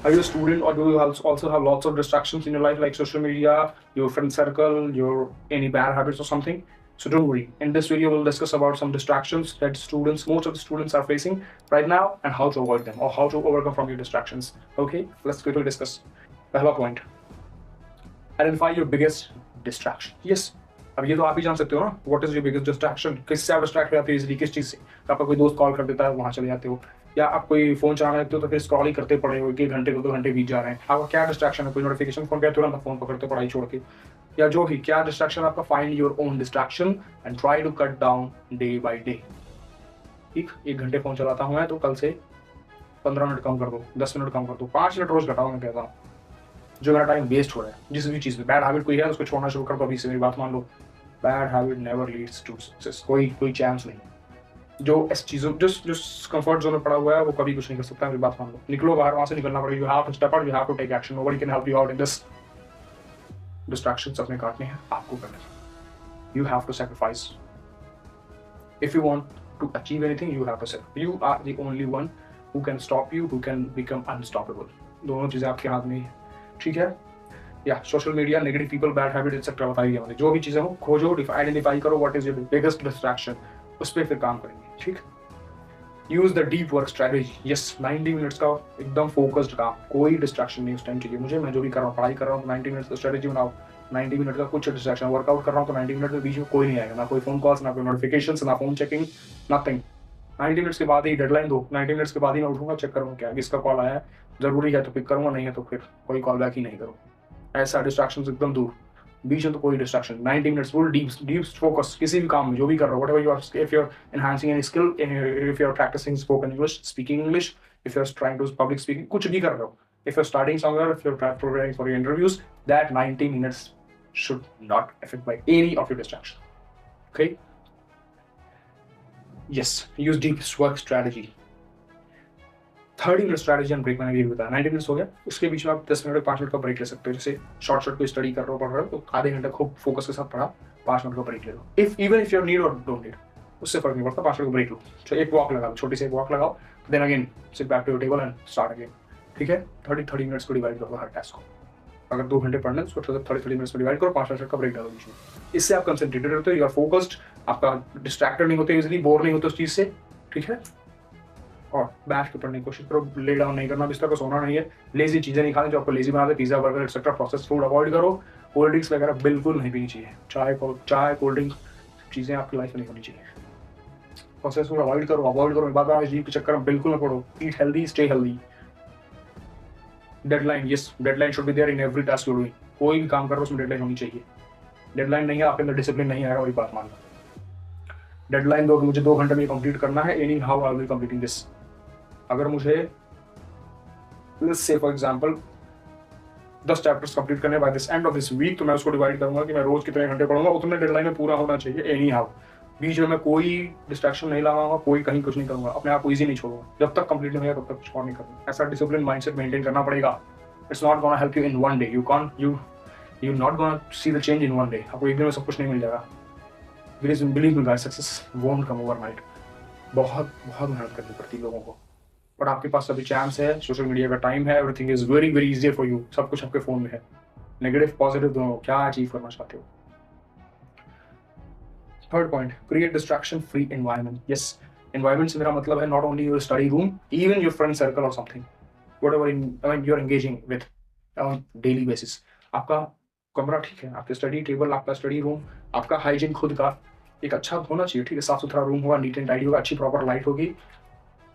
Are you a student, or do you also have lots of distractions in your life, like social media, your friend circle, your any bad habits or something? So don't worry. In this video, we'll discuss about some distractions that most of the students are facing right now, and how to avoid them or how to overcome from your distractions. Okay, let's quickly discuss. पहला point, identify your biggest distraction. Yes, अब ये तो आप ही जान सकते हो ना, what is your biggest distraction? किससे आप डिस्ट्रैक्ट हो जाते हो इजीली, किस चीज से? आपका कोई दोस्त कॉल कर देता है, वहां चले जाते हो, या आप कोई फोन चलाने लगते हो तो फिर स्क्रॉल ही करते पड़े हो, एक घंटे 2 घंटे बीत जा रहे हैं। आपका क्या डिस्ट्रैक्शन है? कोई नोटिफिकेशन फोन पे, तुरंत फोन पकड़ते पढ़ाई छोड़ के, या जो भी क्या डिस्ट्रैक्शन आपका? Find your own distraction and try to cut down day by day. ठीक, 1 घंटे फोन चलाता हूँ मैं, तो कल से 15 मिनट कम कर दो, 10 मिनट कम कर दो, 5 मिनट रोज घटाओ। मैं कहता हूँ जो मेरा टाइम वेस्ट हो रहा है जिस भी चीज में, बैड हैबिट कोई है उसको छोड़ना शुरू कर दो अभी से, मेरी बात मान लो। Bad habit never leads to success, कोई चांस नहीं। जो इस चीजों जिस कंफर्ट जोन में पड़ा हुआ है वो कभी कुछ नहीं कर सकता, मेरी बात मान लो। निकलो बाहर, वहां से निकलना पड़ेगा। You have to step out, you have to take action, nobody can help you out in this. Distractions अपने काटने हैं, आपको करने हैं। You have to sacrifice if you want to achieve anything. You have to sacrifice, you are the only one who can stop you, who can become unstoppable. दोनों चीजें आपके हाथ में ही है, ठीक है। या social media, negative people, bad habit etcetera बता दिया मैंने। जो भी चीजें हो खोजो, आइडेंटिफाई करो what is your biggest distraction, उस पर फिर काम करेंगे, ठीक। Use the deep work strategy. Yes, 90 minutes का एकदम फोकस्ड काम, कोई डिस्ट्रैक्शन नहीं उस टाइम चाहिए मुझे। मैं जो भी कर रहा हूँ, पढ़ाई कर रहा हूँ, 90 मिनट्स का स्ट्रेटेजी बनाओ। 90 मिनट का कुछ डिस्ट्रैक्शन, वर्कआउट कर रहा हूँ तो 90 मिनट में बीच में कोई नहीं आएगा, ना कोई फोन कॉल्स, ना कोई नोटिफिकेशन, ना फोन चेकिंग, नथिंग। 90 मिनट्स के बाद ही डेडलाइन दो, 90 मिनट्स के बाद ही मैं उठूंगा, चेक करूंगा क्या किसका कॉल आया है, जरूरी है तो पिक करूंगा, नहीं है तो फिर कोई कॉल बैक ही नहीं करूँ। ऐसा डिस्ट्रैक्शन एकदम दूर, बीच में तो कोई distraction. 90 minutes full deep focus किसी भी काम में, जो भी कर रहे हो, whatever you are, if you are enhancing any skill, if you are practising spoken English, speaking English, if you are trying to public speaking, कुछ भी कर रहे हो, if you are starting somewhere, if you are preparing for your interviews, that 90 minutes should not affect by any of your distraction. Okay, yes, use deep work strategy। 30 minute strategy and break मैंने ये बताया। 90 minutes हो गया, उसके बीच में आप 10 minute 5 minute का break ले सकते हो। जैसे शॉर्ट कोई स्टडी कर रहे हो, पढ़ रहे हो, तो आधे घंटे खूब फोकस के साथ पढ़ा, 5 मिनट का ब्रेक ले लो। इफ यू नीड और डोंट नीड, उससे फर्क नहीं पड़ता, 5 मिनट का ब्रेक लो। तो एक वॉक लगाओ, छोटी सी एक वॉक लगाओ, then again sit back to your table and start again. ठीक है, 30 मिनट्स को डिवाइड करो हर टास्क को। अगर 2 घंटे पढ़ना है उसको 30 मिनट्स में डिवाइड करो, 5 मिनट का ब्रेक डालो बीच में। इससे आप कंसंट्रेटेड होते हो, यू आर फोकस्ड, आपका डिस्ट्रैक्टेड नहीं होते, इजिली बोर नहीं होते उस चीज से, ठीक है। और बैठ के पढ़ने की कोशिश करो, ले डाउन नहीं करना, बिस्तर पर सोना नहीं है, लेजी चीजें नहीं खानी जो आपको लेजी बना दे, pizza burger etcetera process food avoid करो। कोल्ड ड्रिंक्स वगैरह बिल्कुल नहीं पीनी चाहिए, चाय कोल्ड ड्रिंक चीजें आपकी लाइफ में नहीं होनी चाहिए। प्रोसेस फूड अवॉइड करो। बात जीप के चक्कर में बिल्कुल मत पड़ो। Eat healthy, stay healthy. Deadline, yes, deadline should be there in every task you doing. कोई भी काम कर रहे हो उसमें डेडलाइन होनी चाहिए। डेडलाइन नहीं है, आपके अंदर डिसिप्लिन नहीं आएगा, वही बात मान लो। डेडलाइन दो कि मुझे 2 घंटे में कंप्लीट करना है, anyhow I will completing this. अगर मुझे let's say for example 10 chapters complete करने by this end of this week, तो मैं उसको डिवाइड करूंगा कि मैं रोज कितने घंटे पढ़ूंगा, उतने डेडलाइन में पूरा होना चाहिए एनी हाउ। बीच में मैं कोई डिस्ट्रैक्शन नहीं लगाऊंगा, कोई कहीं कुछ नहीं करूंगा, अपने आप को ईजी नहीं छोड़ूंगा। जब तक कंप्लीट नहीं होगा तब तक कुछ और नहीं करूंगा। ऐसा डिसिप्लिन माइंडसेट मेंटेन करना पड़ेगा। It's not gonna help you in one day, you not gonna see the change in one day. आपको एक दिन में सब कुछ नहीं मिल जाएगा। Believe me guys, success won't come overnight. बहुत मेहनत करनी पड़ती है लोगों को, बट आपके पास अभी चांस है, सोशल मीडिया का टाइम है, everything is very easier for you. सब कुछ आपके फोन में है, नेगेटिव पॉजिटिव दोनों। क्या अचीव करना चाहते हो? Third point, create distraction free environment. Yes, environment से मेरा मतलब है not only your study room, even your friend circle और something, whatever you are engaging with on daily basis. आपका कमरा ठीक है, आपके स्टडी टेबल, आपका स्टडी रूम, आपका हाइजीन खुद का एक अच्छा होना चाहिए, ठीक है, साफ सुथरा रूम होगा, नीट एंड टाइडी होगा, अच्छी प्रॉपर लाइट होगी,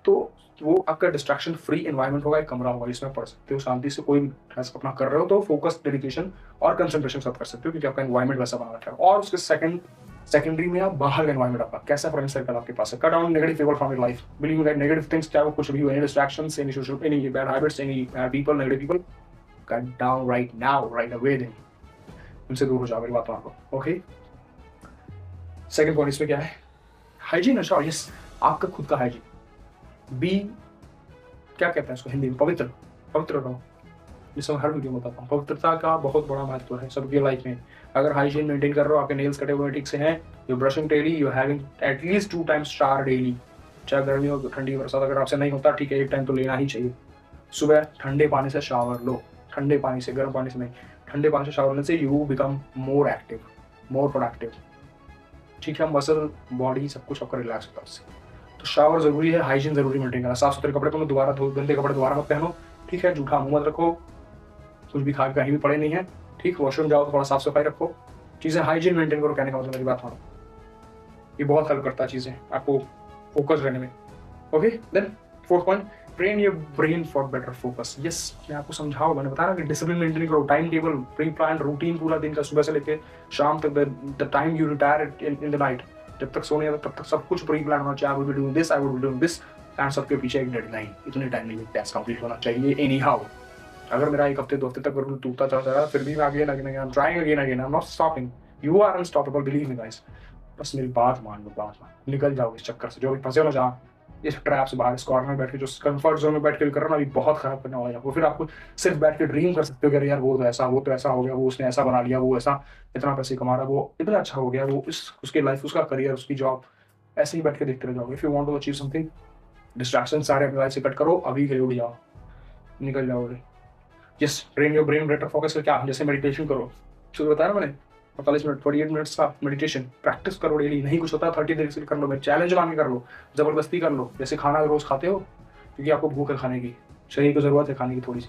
तो वो आपका डिस्ट्रैक्शन फ्री एनवायरनमेंट होगा। एक कमरा होगा जिसमें पढ़ सकते हो शांति से, कोई भी टास्क अपना कर रहे हो तो फोकस, डेडिकेशन और कंसंट्रेशन सब कर सकते हो, क्योंकि आपका एनवायरनमेंट वैसा बना रखा है। और उसके सेकेंडरी में आप बाहर का एनवायरनमेंट आपका कैसा फ्रेंड सर्कल आपके पास है। Cut down negative people from your life. Believe me that negative things, चाहे वो कुछ भी हो, any distractions, any social, any bad habits, any people, negative people, cut down right now, right away them. उनसे दूर हो जाओ, मेरी बात मान लो, ओके। सेकंड पॉइंट इसमें क्या है? हाइजीन। अच्छा, यस, आपका खुद का हाइजीन। बी क्या कहते हैं इसको हिंदी में? पवित्र रहो। जिससे मैं हर वीडियो में बताता हूँ, पवित्रता का बहुत बड़ा महत्व है सबकी लाइफ में। अगर हाइजीन मेंटेन कर रहे हो, आपके नेल्स कटे हुए ठीक से हैं, you brushing daily, you having at least 2 times shower daily, चाहे गर्मी हो ठंडी हो बरसात, अगर आपसे नहीं होता ठीक है, एक टाइम तो लेना ही चाहिए। सुबह ठंडे पानी से शावर लो, ठंडे पानी से, गर्म पानी से नहीं, ठंडे पानी से शावर लेने से you become more active, more productive. ठीक है, मसल बॉडी सब कुछ आपका रिलैक्स होता है उससे। तो शावर जरूरी है, हाइजीन जरूरी मेंटेन करना, साफ सुथरे कपड़े पहनो, दोबारा गंदे कपड़े दोबारा मत पहनो। ठीक है, जूठा मुंह मत रखो, कुछ भी खा के कहीं भी पड़े नहीं है। ठीक, वॉशरूम जाओ तो थोड़ा साफ सफाई रखो, चीज़ें हाइजीन मेंटेन करो, कहने का मतलब मेरी बात मानो। ये बहुत हेल्प करता है चीज़ें आपको फोकस रहने में। Okay, then fourth point, train your brain for better focus. Yes, मैं आपको समझाऊँ, मैंने बताया ना कि डिसिप्लिन मेंटेन करो, time table, pre plan routine पूरा दिन का, सुबह से लेके शाम तक, the time you retire in the night, जब तक सोने तब तक सब कुछ प्री प्लान होना चाहिए। I will be doing this, I will be doing this, and सबके पीछे एक डेडलाइन, इतने टाइम में टेस्ट कंप्लीट होना चाहिए एनी हाउ। अगर मेरा एक हफ्ते 2 हफ्ते तक बिल्कुल टूटता चला जाएगा, फिर भी मैं again again I am trying again again, I am not stopping. You are unstoppable, believe me guys. बस मेरी बात मान लो, बात मान, निकल जाओ इस चक्कर से, जो भी फंसे हो ना जहाँ, इस ट्रैप से बाहर, इस कॉर्नर में बैठ के जो कंफर्ट जोन में बैठ के कर रहा ना, अभी बहुत खराब करने वाला है आपको। फिर आपको सिर्फ बैठ के ड्रीम कर सकते हो कि अरे यार वो तो ऐसा हो गया, वो उसने ऐसा बना लिया, वो ऐसा इतना पैसे कमा रहा, वो इतना अच्छा हो गया, वो इस उसकी लाइफ, उसका करियर, उसकी जॉब, ऐसे ही बैठ के देखते रह जाओगे। If you want to achieve something, distraction सारे अपनी लाइफ से कट करो, अभी के लिए उड़ जाओ, निकल जाओगे। Yes, train your brain better focus कर, क्या जैसे मेडिटेशन करो, शुरू बताया ना मैंने, 45 मिनट 48 मिनट्स का मेडिटेशन प्रैक्टिस करो डेली। नहीं कुछ होता 30 डेज कर लो, मैं चैलेंज मान के कर लो, जबरदस्ती कर लो। जैसे खाना रोज खाते हो क्योंकि आपको भूख है खाने की, शरीर को जरूरत है खाने की थोड़ी सी,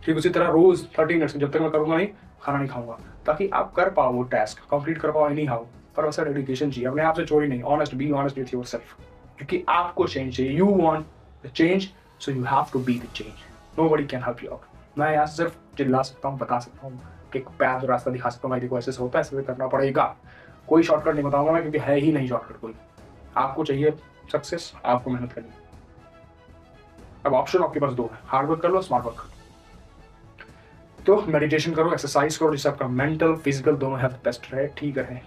ठीक उसी तरह रोज 30 मिनट्स, जब तक मैं करूंगा नहीं, खाना नहीं खाऊंगा, ताकि आप कर पाओ वो टास्क कंप्लीट कर पाओ एनी हाउ। पर वैसा डेडिकेशन चाहिए, अपने आप से चोरी नहीं, honest, be honest with yourself, क्योंकि आपको चेंज चाहिए, you want the change, so you have to be the change, nobody can help you out. मैं यहाँ से सिर्फ चिल्ला सकता हूँ, बता सकता हूँ, एक पैर रास्ता दिखा सकता हूँ, भाई देखो ऐसे होता है, ऐसे करना पड़ेगा। कोई शॉर्टकट नहीं बताऊंगा मैं, क्योंकि है ही नहीं शॉर्टकट कोई। आपको चाहिए सक्सेस, आपको मेहनत करनी। अब ऑप्शन आपके पास 2 है, हार्ड वर्क कर लो, स्मार्ट वर्क। तो मेडिटेशन करो, एक्सरसाइज करो, जिससे आपका मेंटल फिजिकल दोनों हेल्थ बेस्ट रहे, ठीक रहे।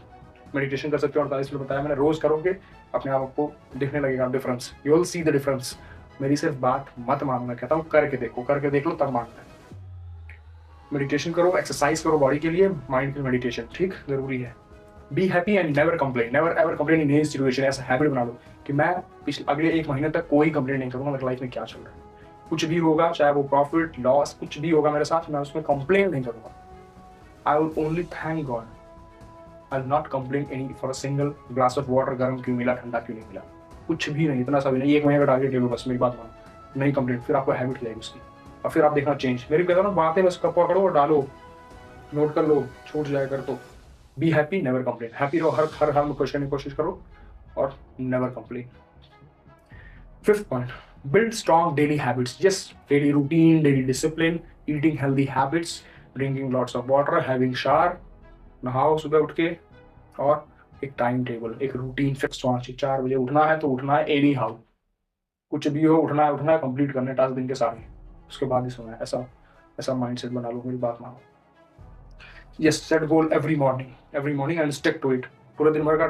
मेडिटेशन कर सकते हो, 48 मिनट बताया मैंने, रोज करोगे, अपने आप को दिखने लगेगा difference, you will see the difference. मेरी सिर्फ बात मत मानो, मैं कहता हूँ करके देखो, करके देख लो तब मानना है। मेडिटेशन करो, एक्सरसाइज करो बॉडी के लिए, माइंड के लिए मेडिटेशन, ठीक, जरूरी है। Be happy and never complain, never ever complain in any situation. ऐसा हैबिट बना लो कि मैं पिछले अगले 1 महीने तक कोई कंप्लेन नहीं करूंगा मेरी लाइफ में क्या चल रहा है। कुछ भी होगा, चाहे वो प्रॉफिट लॉस कुछ भी होगा मेरे साथ, मैं उसमें कंप्लेन नहीं करूंगा। I will only thank God, I will not complain any for a single glass of water, गर्म क्यों मिला, ठंडा क्यों नहीं मिला, कुछ भी नहीं, इतना सा भी नहीं। 1 महीने का टारगेट ले लो बस, मेरी बात मानो, नहीं कंप्लेन, फिर आपको हैबिट हो जाएगी उसकी, और फिर आप देखना चेंज। मेरी कहता हूँ ना, बातें बस कप पकड़ो और डालो, नोट कर लो, छूट जाए कर तो। Be happy, never complain, happy रहो, हर हर में खुश रहने की कोशिश करो, और never complain. 5th point, build strong daily habits. Yes, daily routine, daily discipline, eating healthy habits, drinking lots of water, having shower, नहाओ सुबह उठ के, और एक टाइम टेबल, एक रूटीन फिक्स होना चाहिए। 4 बजे उठना है तो उठना है एनी हाउ, कुछ भी हो, उठना है, कंप्लीट करने हैं टास्क दिन के सारे, उसके बाद ही सोना है। ऐसा ऐसा माइंडसेट बना लो, मेरी बात मानो। Yes, set goal every morning and stick to it. पूरे दिन भर का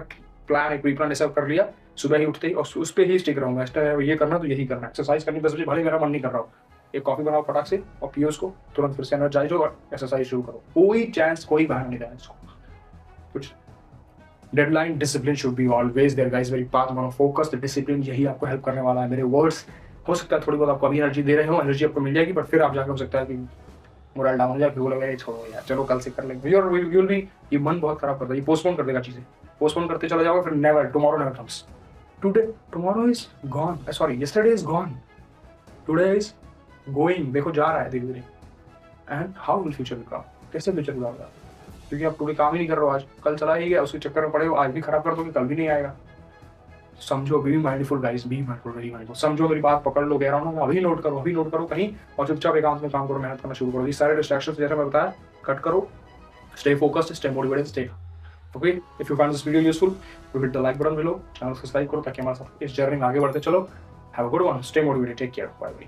प्लान, एक प्री प्लान ऐसा कर लिया, सुबह ही उठते ही, और उस पर ही स्टिक रहूंगा, ये करना तो यही करना। एक्सरसाइज करनी 10 बजे, भले मेरा मन नहीं कर रहा हो, एक कॉफी बनाओ फटाक से और पियो उसको, तुरंत फिर से एनर्जाइज हो और एक्सरसाइज शुरू करो। कोई चांस, कोई बहाना नहीं देना इसको कुछ। Deadline, discipline should be always there guys, मेरी बात मानो, फोकस, डिसिप्लिन, यही आपको हेल्प करने वाला है। मेरे वर्ड्स हो सकता है थोड़ी बहुत आपको अभी एनर्जी दे रहे हो, एनर्जी आपको मिल जाएगी, बट फिर आप जाकर हो सकता है कि मोरल डाउन हो जाए, फिर बोलोगे ये छोड़ो यार, चलो कल से कर लेंगे। ये मन बहुत खराब करता है, ये पोस्टपोन कर देगा चीजें, पोस्टपोन करते चले जाओगे, फिर never, tomorrow never comes. Tomorrow is gone, sorry yesterday is gone, today is going, देखो जा रहा है धीरे धीरे। And how will future become, कैसे फ्यूचर बिकम, क्योंकि आप टुडे काम ही नहीं कर रहे हो, आज कल चला ही गया, उसके चक्कर में पड़े हो, आज भी खराब कर दोगे, कल भी नहीं आएगा। समझो, be mindful guys, be mindful, very mindful. समझो, मेरी बात पकड़ लो, कह रहा हूँ ना, अभी नोट करो कहीं, और चुपचाप एकांत में काम करो, मेहनत करना शुरू करो। ये सारे डिस्ट्रैक्शंस जैसे मैं बताया, कट करो, stay focused, stay motivated, stay okay. If you find this video useful, you hit the like button below, channel subscribe करो ताकि हमारे साथ इस जर्नी में आगे बढ़ते चलो। Have a good one, stay motivated, take care, bye bye.